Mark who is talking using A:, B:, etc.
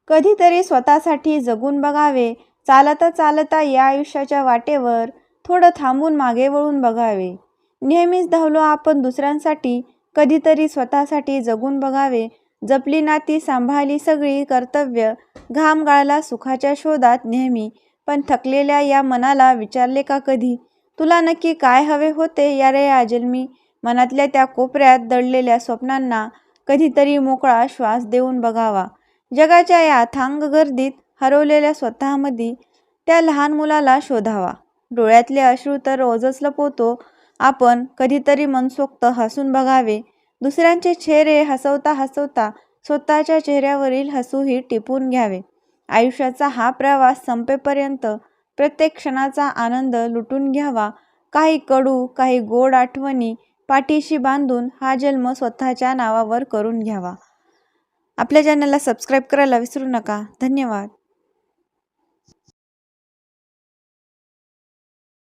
A: कधीतरी स्वतःसाठी जगून बघावे. चालता चालता या आयुष्याच्या वाटेवर थोडं थांबून मागे वळून बघावे. नेहमीच धावलो आपण दुसऱ्यांसाठी, कधीतरी स्वतःसाठी जगून बघावे. जपली नाती, सांभाळली सगळी कर्तव्य, घाम गाळला सुखाच्या शोधात नेहमी. पण थकलेल्या या मनाला विचारले का कधी, तुला नक्की काय हवे होते या रे आजन्मी? मनातल्या त्या कोपऱ्यात दडलेल्या स्वप्नांना कधीतरी मोकळा श्वास देऊन बघावा. जगाच्या या अथांग गर्दीत हरवलेल्या स्वतःमध्ये त्या लहान मुलाला शोधावा. डोळ्यातले अश्रू तर रोजच लपवतो आपण, कधीतरी मनसोक्त हसून बघावे. दुसऱ्यांचे चेहरे हसवता हसवता स्वतःच्या चेहऱ्यावरील हसूही टिपून घ्यावे. आयुष्याचा हा प्रवास संपेपर्यंत प्रत्येक क्षणाचा आनंद लुटून घ्यावा. काही कडू, काही गोड आठवणी पाठीशी बांधून हा जन्म स्वतःच्या नावावर करून घ्यावा. आपल्या चॅनलला सबस्क्राईब करायला विसरू नका. धन्यवाद.